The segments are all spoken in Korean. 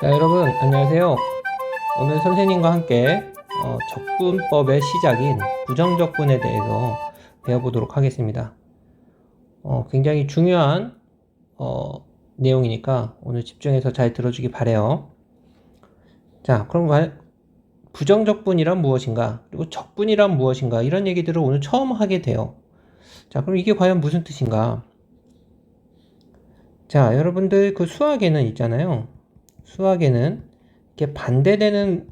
자, 여러분 안녕하세요. 오늘 선생님과 함께 적분법의 시작인 부정적분에 대해서 배워보도록 하겠습니다. 굉장히 중요한 내용이니까 오늘 집중해서 잘 들어주기 바래요. 자, 그럼 부정적분이란 무엇인가, 그리고 적분이란 무엇인가, 이런 얘기들을 오늘 처음 하게 돼요. 자, 그럼 이게 과연 무슨 뜻인가? 자, 여러분들 그 수학에는 있잖아요. 수학에는 이렇게 반대되는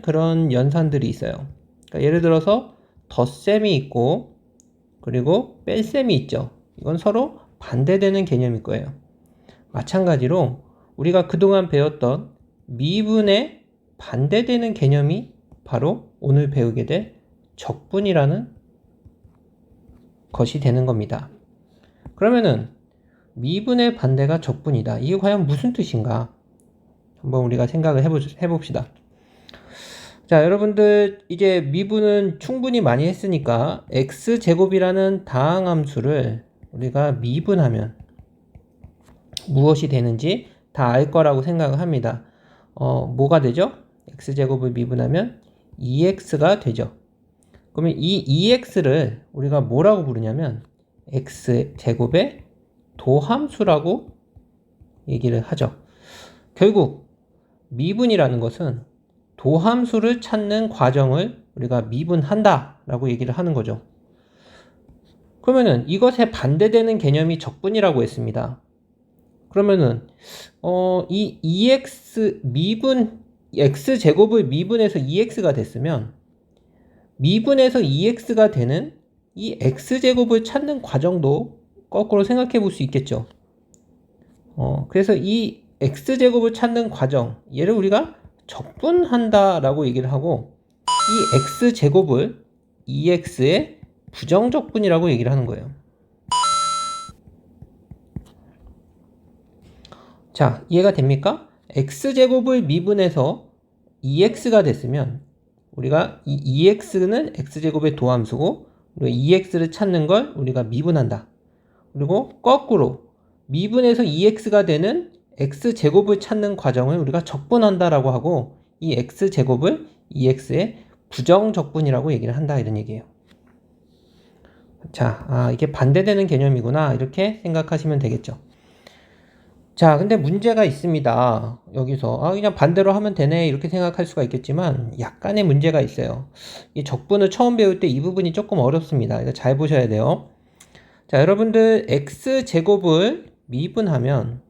그런 연산들이 있어요. 그러니까 예를 들어서 덧셈이 있고 그리고 뺄셈이 있죠. 이건 서로 반대되는 개념일 거예요. 마찬가지로 우리가 그동안 배웠던 미분의 반대되는 개념이 바로 오늘 배우게 될 적분이라는 것이 되는 겁니다. 그러면은 미분의 반대가 적분이다. 이게 과연 무슨 뜻인가? 한번 우리가 생각을 해봅시다. 자, 여러분들 이제 미분은 충분히 많이 했으니까 x제곱이라는 다항함수를 우리가 미분하면 무엇이 되는지 다 알 거라고 생각을 합니다. 뭐가 되죠? x제곱을 미분하면 2x가 되죠. 그러면 이 2x를 우리가 뭐라고 부르냐면 x제곱의 도함수라고 얘기를 하죠. 결국 미분이라는 것은 도함수를 찾는 과정을 우리가 미분한다 라고 얘기를 하는 거죠. 그러면은 이것에 반대되는 개념이 적분이라고 했습니다. 그러면은 이 2x x제곱을 미분해서 2x가 됐으면 미분해서 2x가 되는 이 x제곱을 찾는 과정도 거꾸로 생각해 볼 수 있겠죠. 그래서 이 x제곱을 찾는 과정, 얘를 우리가 적분한다 라고 얘기를 하고, 이 x제곱을 2x의 부정적분이라고 얘기를 하는 거예요. 자, 이해가 됩니까? x제곱을 미분해서 2x가 됐으면 우리가 이 2x는 x제곱의 도함수고, 우리가 2x를 찾는 걸 우리가 미분한다. 그리고 거꾸로 미분해서 2x가 되는 x제곱을 찾는 과정을 우리가 적분한다라고 하고, 이 x제곱을 2x의 부정적분이라고 얘기를 한다, 이런 얘기예요. 자, 이게 반대되는 개념이구나, 이렇게 생각하시면 되겠죠. 자, 근데 문제가 있습니다. 여기서 그냥 반대로 하면 되네, 이렇게 생각할 수가 있겠지만 약간의 문제가 있어요. 이 적분을 처음 배울 때 이 부분이 조금 어렵습니다. 이거 잘 보셔야 돼요. 자, 여러분들 x제곱을 미분하면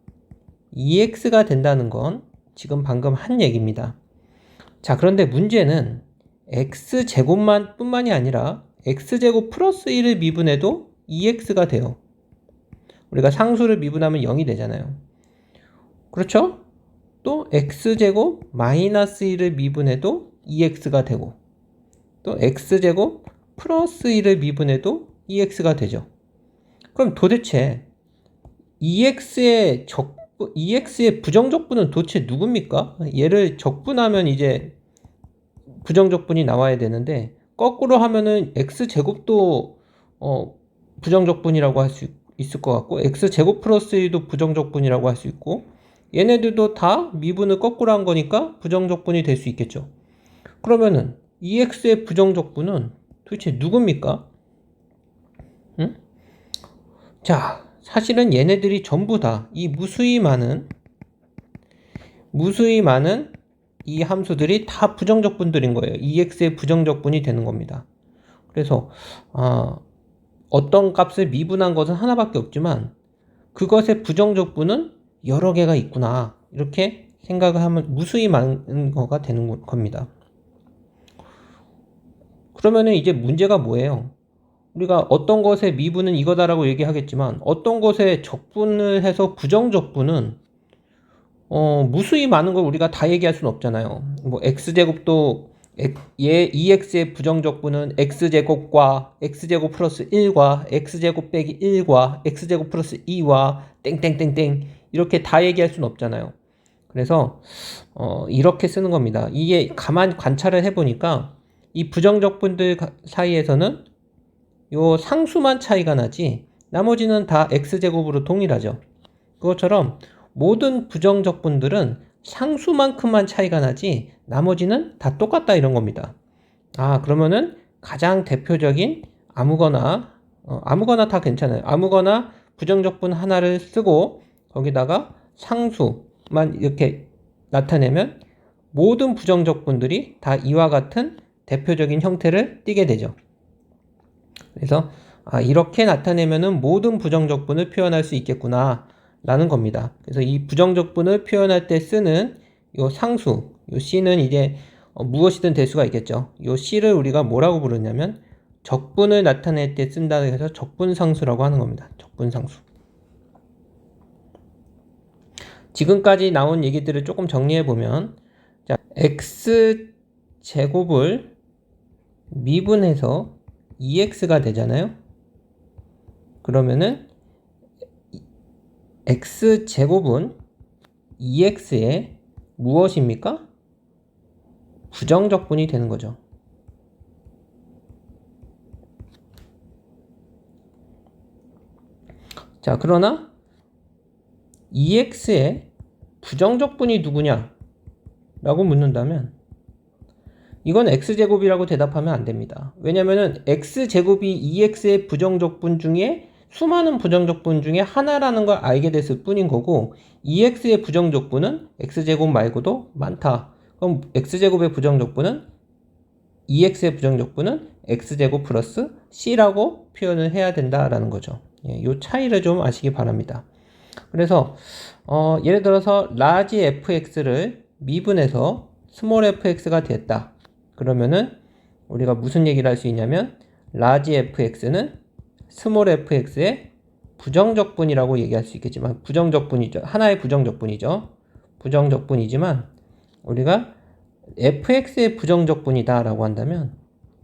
2x가 된다는 건 지금 방금 한 얘기입니다. 자, 그런데 문제는 x제곱만 뿐만이 아니라 x제곱 플러스 1을 미분해도 2x가 돼요. 우리가 상수를 미분하면 0이 되잖아요. 그렇죠? 또 x제곱 마이너스 1을 미분해도 2x가 되고, 또 x제곱 플러스 1을 미분해도 2x가 되죠. 그럼 도대체 2x의 부정적분은 도대체 누굽니까? 얘를 적분하면 이제 부정적분이 나와야 되는데, 거꾸로 하면은 x제곱도 부정적분이라고 할 수 있을 것 같고, x제곱 플러스 1도 부정적분이라고 할 수 있고, 얘네들도 다 미분을 거꾸로 한 거니까 부정적분이 될 수 있겠죠. 그러면은 2x의 부정적분은 도대체 누굽니까? 응? 자, 사실은 얘네들이 전부 다 이 무수히 많은 이 함수들이 다 부정적분들인 거예요. 2x의 부정적분이 되는 겁니다. 그래서 어떤 값을 미분한 것은 하나밖에 없지만 그것의 부정적분은 여러 개가 있구나, 이렇게 생각을 하면 무수히 많은 거가 되는 겁니다. 그러면은 이제 문제가 뭐예요? 우리가 어떤 것의 미분은 이거다라고 얘기하겠지만 어떤 것의 적분을 해서 부정적분은 무수히 많은 걸 우리가 다 얘기할 수는 없잖아요. 뭐 x제곱도 2x의 부정적분은 x제곱과 x제곱 플러스 1과 x제곱 빼기 1과 x제곱 플러스 2와 땡땡땡땡 이렇게 다 얘기할 수는 없잖아요. 그래서 이렇게 쓰는 겁니다. 이게 가만 관찰을 해보니까 이 부정적분들 사이에서는 요 상수만 차이가 나지 나머지는 다 x제곱으로 동일하죠. 그것처럼 모든 부정적분들은 상수만큼만 차이가 나지 나머지는 다 똑같다 이런 겁니다. 그러면은 가장 대표적인 아무거나 다 괜찮아요. 아무거나 부정적분 하나를 쓰고 거기다가 상수만 이렇게 나타내면 모든 부정적분들이 다 이와 같은 대표적인 형태를 띠게 되죠. 그래서 이렇게 나타내면은 모든 부정적분을 표현할 수 있겠구나 라는 겁니다. 그래서 이 부정적분을 표현할 때 쓰는 요 상수, 요 C는 이제 무엇이든 될 수가 있겠죠. 요 C를 우리가 뭐라고 부르냐면 적분을 나타낼 때 쓴다 해서 적분상수라고 하는 겁니다. 적분상수. 지금까지 나온 얘기들을 조금 정리해 보면, 자, x제곱을 미분해서 2x가 되잖아요. 그러면은 x제곱은 2x의 무엇입니까? 부정적분이 되는 거죠. 자, 그러나 2x의 부정적분이 누구냐? 라고 묻는다면 이건 x제곱이라고 대답하면 안 됩니다. 왜냐면은 x제곱이 2x의 부정적분 중에 수많은 부정적분 중에 하나라는 걸 알게 됐을 뿐인 거고 2x의 부정적분은 x제곱 말고도 많다. 그럼 x제곱의 부정적분은 2x의 부정적분은 x제곱 플러스 c라고 표현을 해야 된다라는 거죠. 이 차이를 좀 아시기 바랍니다. 그래서 예를 들어서 라지 fx를 미분해서 스몰 fx가 됐다. 그러면은 우리가 무슨 얘기를 할 수 있냐면 라지 fx는 스몰 fx의 부정적분이라고 얘기할 수 있겠지만 부정적분이죠. 하나의 부정적분이죠. 부정적분이지만 우리가 fx의 부정적분이다 라고 한다면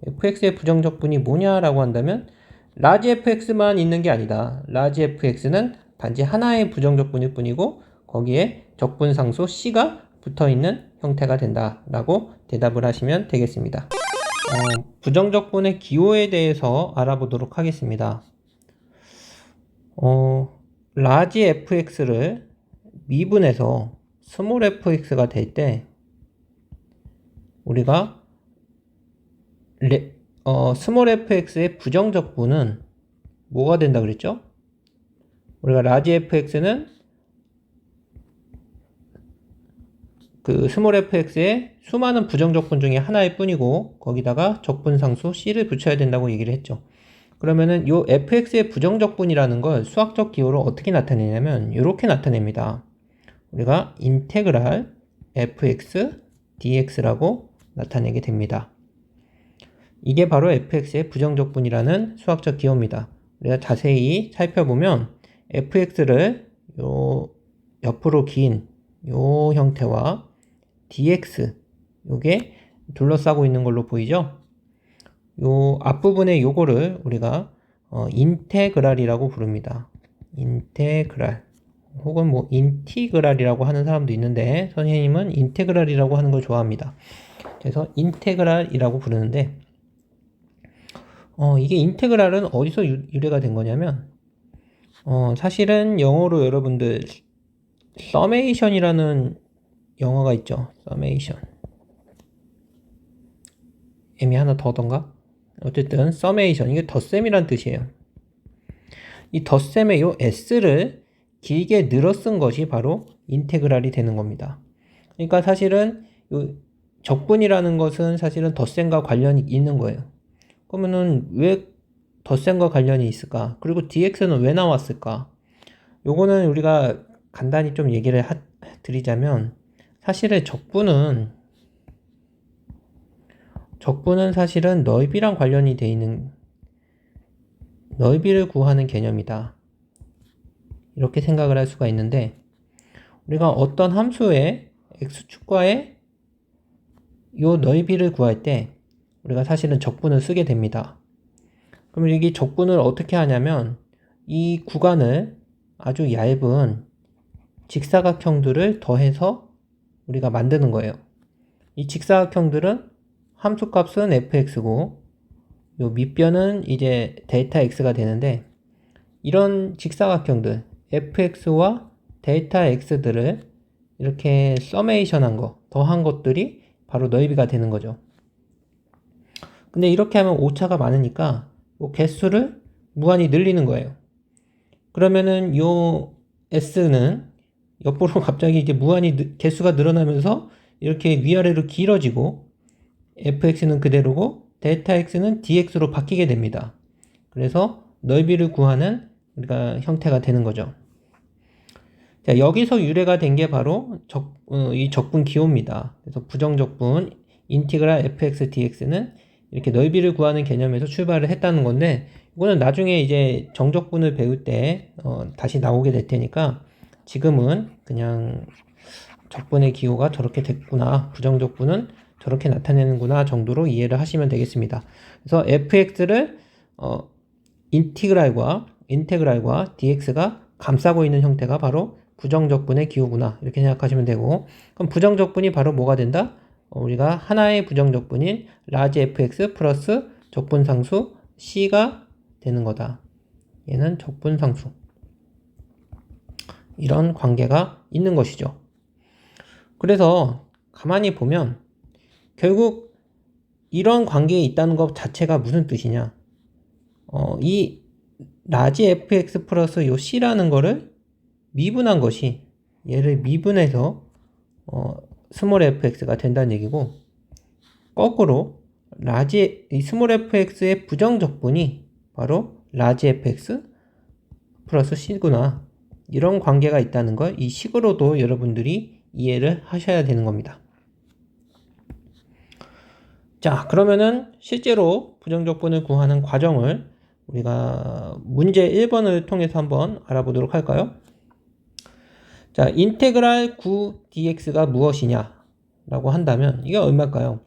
fx의 부정적분이 뭐냐라고 한다면 라지 fx만 있는 게 아니다. 라지 fx는 단지 하나의 부정적분일 뿐이고 거기에 적분상수 c가 붙어있는 형태가 된다 라고 대답을 하시면 되겠습니다. 부정적분의 기호에 대해서 알아보도록 하겠습니다. 라지 fx를 미분해서 스몰 fx가 될 때 우리가 스몰 fx의 부정적분은 뭐가 된다 그랬죠? 우리가 라지 fx는 그 스몰 fx의 수많은 부정적분 중에 하나일 뿐이고 거기다가 적분상수 c를 붙여야 된다고 얘기를 했죠. 그러면은 요 fx의 부정적분이라는 걸 수학적 기호로 어떻게 나타내냐면 이렇게 나타냅니다. 우리가 인테그랄 fx dx라고 나타내게 됩니다. 이게 바로 fx의 부정적분이라는 수학적 기호입니다. 우리가 자세히 살펴보면 fx를 요 옆으로 긴 요 형태와 dx 요게 둘러싸고 있는 걸로 보이죠? 요 앞부분에 요거를 우리가 인테그랄이라고 부릅니다. 인테그랄 혹은 뭐 인티그랄이라고 하는 사람도 있는데 선생님은 인테그랄이라고 하는 걸 좋아합니다. 그래서 인테그랄이라고 부르는데 이게 인테그랄은 어디서 유래가 된 거냐면 사실은 영어로 여러분들 서메이션이라는 영어가 있죠. 서메이션. M이 하나 더던가? 어쨌든 서메이션 이게 덧셈이란 뜻이에요. 이 덧셈의 요 s를 길게 늘어 쓴 것이 바로 인테그랄이 되는 겁니다. 그러니까 사실은 요 적분이라는 것은 사실은 덧셈과 관련이 있는 거예요. 그러면은 왜 덧셈과 관련이 있을까? 그리고 dx는 왜 나왔을까? 요거는 우리가 간단히 좀 얘기를 드리자면 사실은 적분은 사실은 넓이랑 관련이 돼 있는 넓이를 구하는 개념이다. 이렇게 생각을 할 수가 있는데 우리가 어떤 함수의 x축과의 요 넓이를 구할 때 우리가 사실은 적분을 쓰게 됩니다. 그러면 이 적분을 어떻게 하냐면 이 구간을 아주 얇은 직사각형들을 더해서 우리가 만드는 거예요. 이 직사각형들은 함수값은 fx고 요 밑변은 이제 델타 x가 되는데 이런 직사각형들 fx와 데이터 x들을 이렇게 서메이션 한 거, 더한 것들이 바로 너희비가 되는 거죠. 근데 이렇게 하면 오차가 많으니까 요 개수를 무한히 늘리는 거예요. 그러면은 요 s는 옆으로 갑자기 이제 무한히 개수가 늘어나면서 이렇게 위아래로 길어지고 fx는 그대로고 데이터 x는 dx로 바뀌게 됩니다. 그래서 넓이를 구하는 우리가 형태가 되는 거죠. 자, 여기서 유래가 된 게 바로 이 적분 기호입니다. 그래서 부정적분 인티그랄 fx dx는 이렇게 넓이를 구하는 개념에서 출발을 했다는 건데, 이거는 나중에 이제 정적분을 배울 때 다시 나오게 될 테니까 지금은 그냥 적분의 기호가 저렇게 됐구나, 부정적분은 저렇게 나타내는구나 정도로 이해를 하시면 되겠습니다. 그래서 fx를 인테그랄과 dx가 감싸고 있는 형태가 바로 부정적분의 기호구나, 이렇게 생각하시면 되고, 그럼 부정적분이 바로 뭐가 된다? 우리가 하나의 부정적분인 라지 fx 플러스 적분상수 c가 되는 거다. 얘는 적분상수. 이런 관계가 있는 것이죠. 그래서 가만히 보면 결국 이런 관계에 있다는 것 자체가 무슨 뜻이냐? 이 라지 fx 플러스 요 c라는 거를 미분한 것이, 얘를 미분해서 스몰 fx가 된다는 얘기고, 거꾸로 이 스몰 fx의 부정적분이 바로 라지 fx 플러스 c구나, 이런 관계가 있다는 걸 이 식으로도 여러분들이 이해를 하셔야 되는 겁니다. 자, 그러면은 실제로 부정적분을 구하는 과정을 우리가 문제 1번을 통해서 한번 알아보도록 할까요? 자, 인테그랄 9dx가 무엇이냐 라고 한다면 이게 얼마일까요?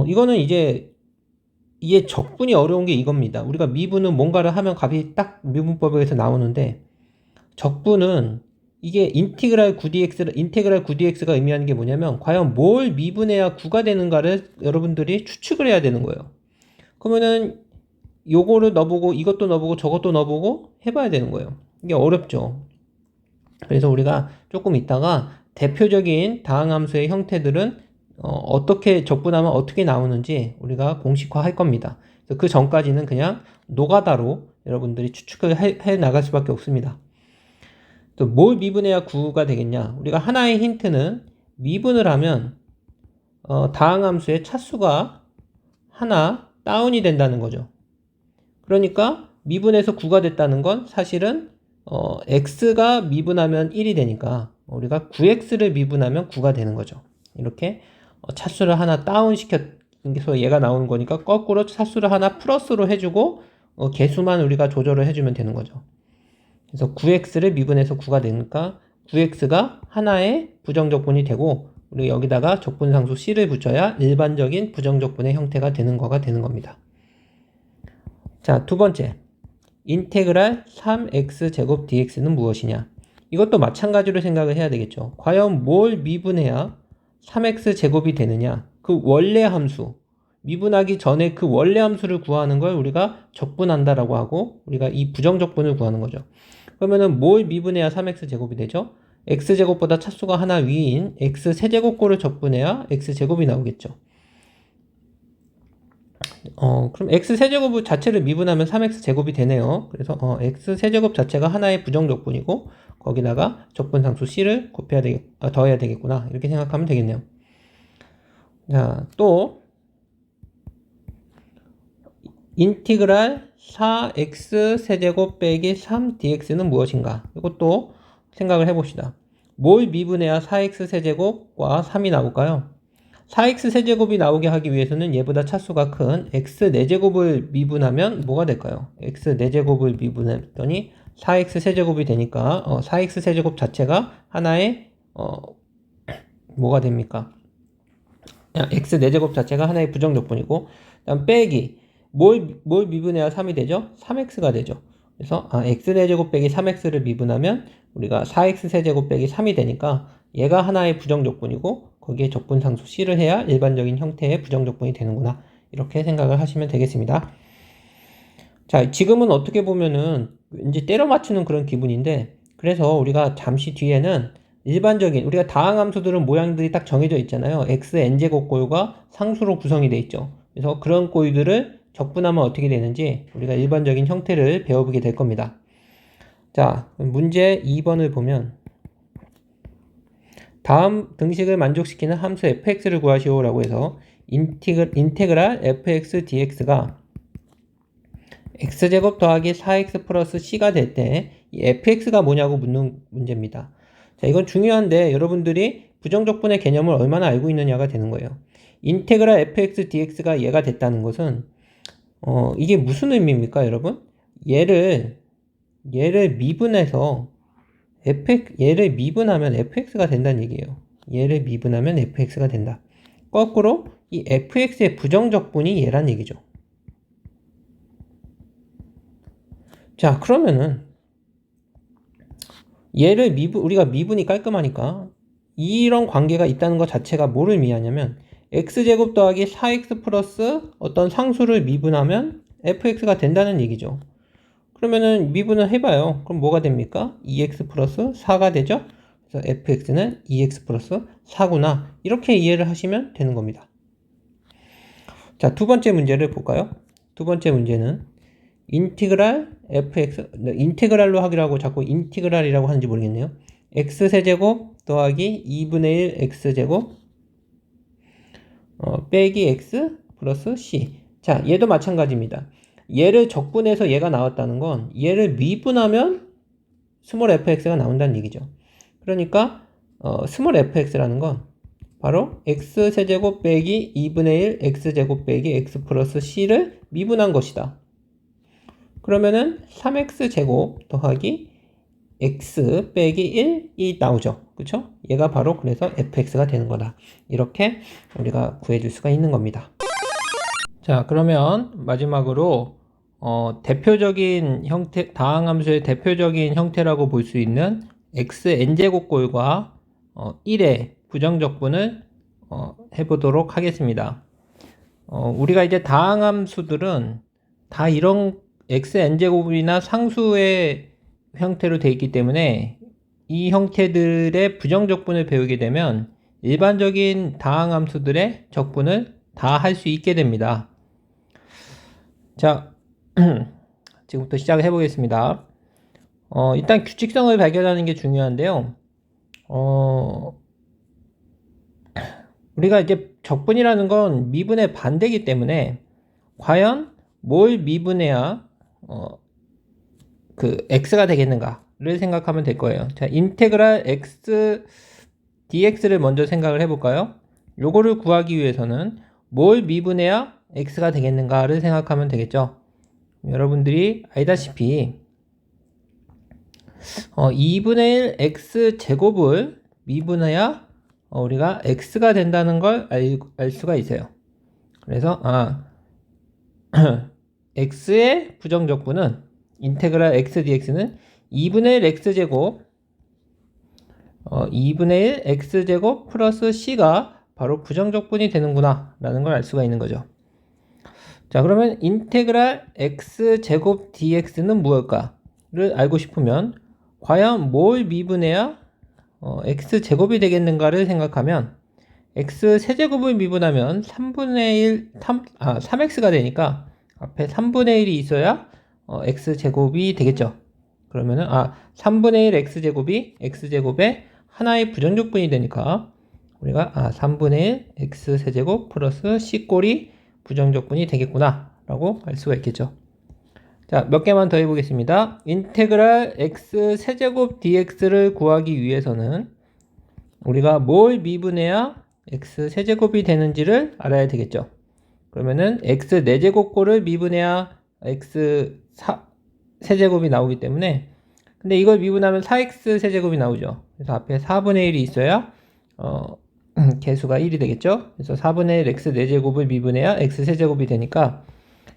이거는 이제 이게 적분이 어려운 게 이겁니다. 우리가 미분은 뭔가를 하면 값이 딱 미분법에서 나오는데, 적분은 이게 인테그랄 9dx가 의미하는 게 뭐냐면 과연 뭘 미분해야 9가 되는가를 여러분들이 추측을 해야 되는 거예요. 그러면은 요거를 넣어보고 이것도 넣어보고 저것도 넣어보고 해봐야 되는 거예요. 이게 어렵죠. 그래서 우리가 조금 이따가 대표적인 다항함수의 형태들은 어떻게 적분하면 어떻게 나오는지 우리가 공식화 할 겁니다. 그래서 그 전까지는 그냥 노가다로 여러분들이 추측을 해 나갈 수밖에 없습니다. 또 뭘 미분해야 9가 되겠냐? 우리가 하나의 힌트는 미분을 하면 다항함수의 차수가 하나 다운이 된다는 거죠. 그러니까 미분해서 9가 됐다는 건 사실은 x가 미분하면 1이 되니까 우리가 9x를 미분하면 9가 되는 거죠. 이렇게 차수를 하나 다운 시켜서 얘가 나오는 거니까 거꾸로 차수를 하나 플러스로 해주고 개수만 우리가 조절을 해주면 되는 거죠. 그래서 9x를 미분해서 9가 되니까 9x가 하나의 부정적분이 되고, 우리 여기다가 적분상수 c를 붙여야 일반적인 부정적분의 형태가 되는 거가 되는 겁니다. 자, 두 번째, 인테그랄 3x제곱 dx는 무엇이냐? 이것도 마찬가지로 생각을 해야 되겠죠. 과연 뭘 미분해야 3x제곱이 되느냐? 그 원래 함수, 미분하기 전에 그 원래 함수를 구하는 걸 우리가 적분한다라고 하고, 우리가 이 부정적분을 구하는 거죠. 그러면은 뭘 미분해야 3x제곱이 되죠? x제곱보다 차수가 하나 위인 x세제곱꼴을 적분해야 x제곱이 나오겠죠. 그럼 x세제곱 자체를 미분하면 3x제곱이 되네요. 그래서 x세제곱 자체가 하나의 부정적분이고 거기다가 적분상수 c를 더해야 되겠구나, 이렇게 생각하면 되겠네요. 자, 또 인티그랄 4x세제곱 빼기 3dx는 무엇인가? 이것도 생각을 해봅시다. 뭘 미분해야 4x세제곱과 3이 나올까요? 4x세제곱이 나오게 하기 위해서는 얘보다 차수가 큰 x4제곱을 미분하면 뭐가 될까요? x4제곱을 미분했더니 4x세제곱이 되니까 4x세제곱 자체가 하나의 뭐가 됩니까? x4제곱 자체가 하나의 부정적분이고, 그다음 빼기 뭘 미분해야 3이 되죠? 3x가 되죠. 그래서 x4제곱 빼기 3x를 미분하면 우리가 4x세제곱 빼기 3이 되니까 얘가 하나의 부정적분이고 거기에 적분상수 c를 해야 일반적인 형태의 부정적분이 되는구나, 이렇게 생각을 하시면 되겠습니다. 자, 지금은 어떻게 보면은 왠지 때려 맞추는 그런 기분인데, 그래서 우리가 잠시 뒤에는 일반적인 우리가 다항함수들은 모양들이 딱 정해져 있잖아요. x n제곱꼴과 상수로 구성이 돼 있죠. 그래서 그런 꼴들을 적분하면 어떻게 되는지 우리가 일반적인 형태를 배워보게 될 겁니다. 자, 문제 2번을 보면 다음 등식을 만족시키는 함수 fx를 구하시오 라고 해서 인테그랄 fx dx가 x제곱 더하기 4x 플러스 c가 될 때 이 fx가 뭐냐고 묻는 문제입니다. 자, 이건 중요한데 여러분들이 부정적분의 개념을 얼마나 알고 있느냐가 되는 거예요. 인테그랄 fx dx가 얘가 됐다는 것은 이게 무슨 의미입니까, 여러분? 얘를 미분해서 얘를 미분하면 fx가 된다는 얘기예요. 얘를 미분하면 fx가 된다. 거꾸로 이 fx의 부정적분이 얘란 얘기죠. 자, 그러면은 얘를 우리가 미분이 깔끔하니까 이런 관계가 있다는 것 자체가 뭐를 의미하냐면 x제곱 더하기 4x 플러스 어떤 상수를 미분하면 fx가 된다는 얘기죠. 그러면은 미분을 해봐요. 그럼 뭐가 됩니까? 2x 플러스 4가 되죠? 그래서 fx는 2x 플러스 4구나. 이렇게 이해를 하시면 되는 겁니다. 자, 두 번째 문제를 볼까요? 두 번째 문제는 인티그랄 fx, 인테그랄로 하기로 하고 자꾸 인티그랄이라고 하는지 모르겠네요. x세제곱 더하기 2분의 1 x제곱 빼기 x 플러스 c. 자, 얘도 마찬가지입니다. 얘를 적분해서 얘가 나왔다는 건 얘를 미분하면 스몰 fx가 나온다는 얘기죠. 그러니까 스몰 fx라는 건 바로 x세제곱 빼기 2분의 1 x제곱 빼기 x 플러스 c를 미분한 것이다. 그러면은 3x제곱 더하기 x 빼기 1이 나오죠. 그쵸? 얘가 바로 그래서 fx가 되는 거다. 이렇게 우리가 구해줄 수가 있는 겁니다. 자, 그러면 마지막으로 대표적인 형태, 다항함수의 대표적인 형태라고 볼 수 있는 xn제곱꼴과 1의 부정적분을 해보도록 하겠습니다. 우리가 이제 다항함수들은 다 이런 xn제곱이나 상수의 형태로 되어 있기 때문에 이 형태들의 부정적분을 배우게 되면 일반적인 다항함수들의 적분을 다 할 수 있게 됩니다. 자, 지금부터 시작을 해보겠습니다. 일단 규칙성을 발견하는 게 중요한데요. 우리가 이제 적분이라는 건 미분의 반대이기 때문에 과연 뭘 미분해야 그 x가 되겠는가를 생각하면 될 거예요. 자, 인테그랄 x dx를 먼저 생각을 해볼까요? 요거를 구하기 위해서는 뭘 미분해야 x가 되겠는가를 생각하면 되겠죠. 여러분들이 알다시피 2분의 1 x제곱을 미분해야 우리가 x가 된다는 걸 알 수가 있어요. 그래서 x의 부정적분은 인테그랄 x dx는 2분의 1 x제곱 2분의 1 x제곱 플러스 c가 바로 부정적분이 되는구나 라는 걸 알 수가 있는 거죠. 자, 그러면 인테그랄 x제곱 dx는 무엇일까를 알고 싶으면 과연 뭘 미분해야 x제곱이 되겠는가를 생각하면 x세제곱을 미분하면 3x가 되니까 앞에 3분의 1이 있어야 x제곱이 되겠죠. 그러면은 3분의 1 x제곱이 x제곱의 하나의 부정적분이 되니까 우리가 3분의 1 x세제곱 플러스 c꼴이 부정적분이 되겠구나 라고 알 수가 있겠죠. 자, 몇 개만 더 해보겠습니다. 인테그랄 x세제곱 dx를 구하기 위해서는 우리가 뭘 미분해야 x세제곱이 되는지를 알아야 되겠죠. 그러면은 x 4제곱꼴을 미분해야 x 세제곱이 나오기 때문에, 근데 이걸 미분하면 4x 세제곱이 나오죠. 그래서 앞에 4분의 1이 있어야 개수가 1이 되겠죠. 그래서 4분의 1 x 4제곱을 미분해야 x 세제곱이 되니까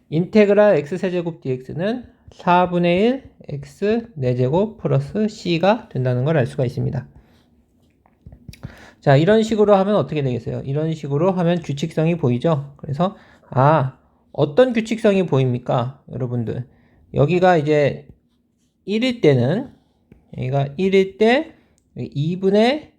인테그랄 x 세제곱 dx는 4분의 1 x 4제곱 플러스 c가 된다는 걸 알 수가 있습니다. 자, 이런 식으로 하면 어떻게 되겠어요? 이런 식으로 하면 규칙성이 보이죠? 그래서 어떤 규칙성이 보입니까? 여러분들, 여기가 이제 1일 때는 여기가 1일 때 2분의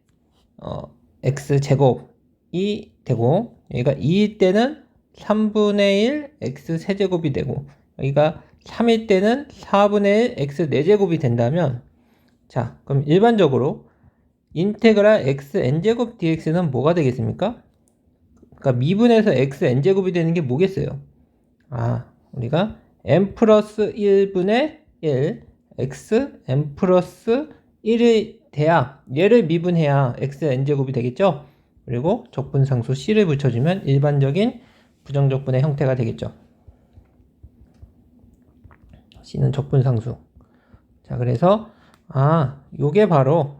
x제곱이 되고, 여기가 2일 때는 3분의 1 x세제곱이 되고, 여기가 3일 때는 4분의 1 x4제곱이 된다면, 자, 그럼 일반적으로 인테그랄 xn제곱 dx는 뭐가 되겠습니까? 그러니까 미분에서 xn제곱이 되는 게 뭐겠어요? 우리가 n 플러스 1분의 1 x n 플러스 1이 돼야, 얘를 미분해야 xn제곱이 되겠죠? 그리고 적분상수 c를 붙여주면 일반적인 부정적분의 형태가 되겠죠. c는 적분상수. 자, 그래서 요게 바로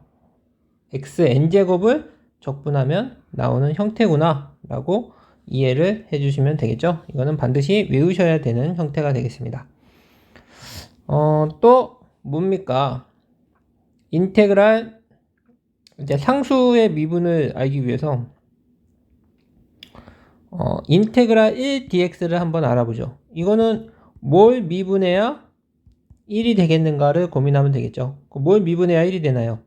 xn제곱을 적분하면 나오는 형태구나 라고 이해를 해주시면 되겠죠. 이거는 반드시 외우셔야 되는 형태가 되겠습니다. 또 뭡니까? 인테그랄, 이제 상수의 미분을 알기 위해서 인테그랄 1dx를 한번 알아보죠. 이거는 뭘 미분해야 1이 되겠는가를 고민하면 되겠죠. 뭘 미분해야 1이 되나요?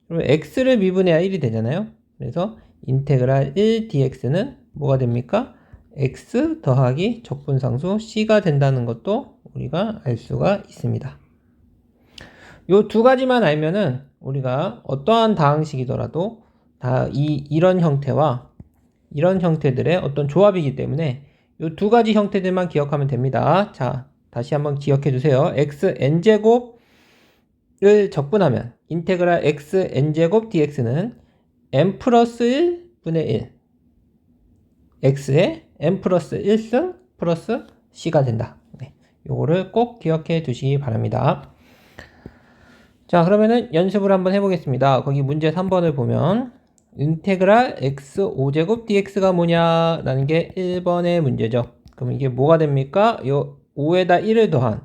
그럼 x를 미분해야 1이 되잖아요. 그래서 인테그랄 1dx는 뭐가 됩니까? x 더하기 적분상수 c가 된다는 것도 우리가 알 수가 있습니다. 요 두 가지만 알면은 우리가 어떠한 다항식이더라도 다 이런 형태와 이런 형태들의 어떤 조합이기 때문에 요 두 가지 형태들만 기억하면 됩니다. 자, 다시 한번 기억해 주세요. xn제곱을 적분하면 인테그랄 xn제곱 dx는 n 플러스 1분의 1 x의 n 플러스 1승 플러스 c가 된다. 네, 요거를 꼭 기억해 두시기 바랍니다. 자, 그러면은 연습을 한번 해보겠습니다. 거기 문제 3번을 보면 인테그랄 x5제곱 dx가 뭐냐라는 게 1번의 문제죠. 그럼 이게 뭐가 됩니까? 요 5에다 1을 더한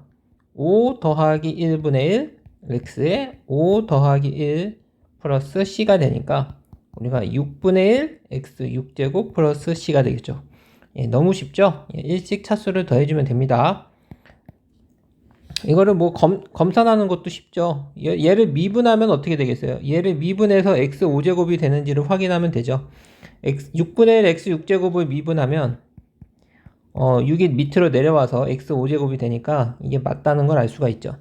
5 더하기 1분의 1 x에 5 더하기 1 플러스 c가 되니까 우리가 6분의 1 x 6제곱 플러스 c가 되겠죠. 너무 쉽죠? 일씩 차수를 더해주면 됩니다. 이거를 뭐 검산하는 것도 쉽죠. 얘를 미분하면 어떻게 되겠어요? 얘를 미분해서 x 5제곱이 되는지를 확인하면 되죠. 6분의 1 x 6제곱을 미분하면 6이 밑으로 내려와서 x 5제곱이 되니까 이게 맞다는 걸 알 수가 있죠.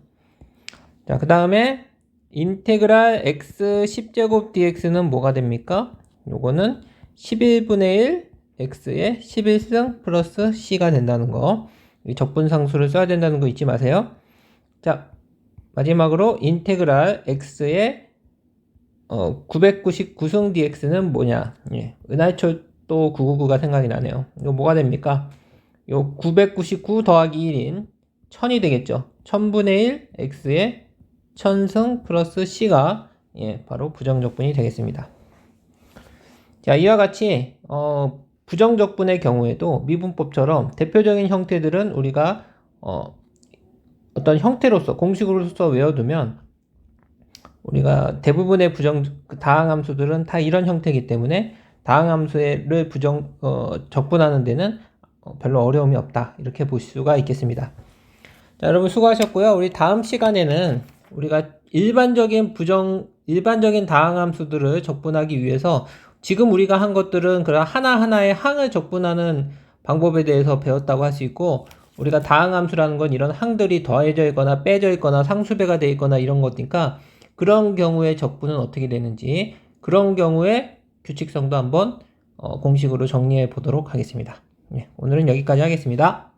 자, 그 다음에 인테그랄 x 10제곱 dx는 뭐가 됩니까? 요거는 11분의 1 x의 11승 플러스 c가 된다는 거. 적분상수를 써야 된다는 거 잊지 마세요. 자, 마지막으로 인테그랄 x의 999승 dx는 뭐냐? 은하철도 999가 생각이 나네요. 이거 뭐가 됩니까? 요 999 더하기 1인 1000이 되겠죠. 1000분의 1 x의 1000승 플러스 c가 바로 부정적분이 되겠습니다. 자, 이와 같이 부정적분의 경우에도 미분법처럼 대표적인 형태들은 우리가 어떤 형태로서 공식으로서 외워두면 우리가 대부분의 다항함수들은 다 이런 형태이기 때문에 다항함수를 적분하는 데는 별로 어려움이 없다, 이렇게 볼 수가 있겠습니다. 자, 여러분 수고하셨고요. 우리 다음 시간에는 우리가 일반적인 다항함수들을 적분하기 위해서 지금 우리가 한 것들은 그런 하나하나의 항을 적분하는 방법에 대해서 배웠다고 할 수 있고, 우리가 다항함수라는 건 이런 항들이 더해져 있거나 빼져 있거나 상수배가 되어 있거나 이런 거니까 그런 경우에 적분은 어떻게 되는지, 그런 경우에 규칙성도 한번 공식으로 정리해 보도록 하겠습니다. 오늘은 여기까지 하겠습니다.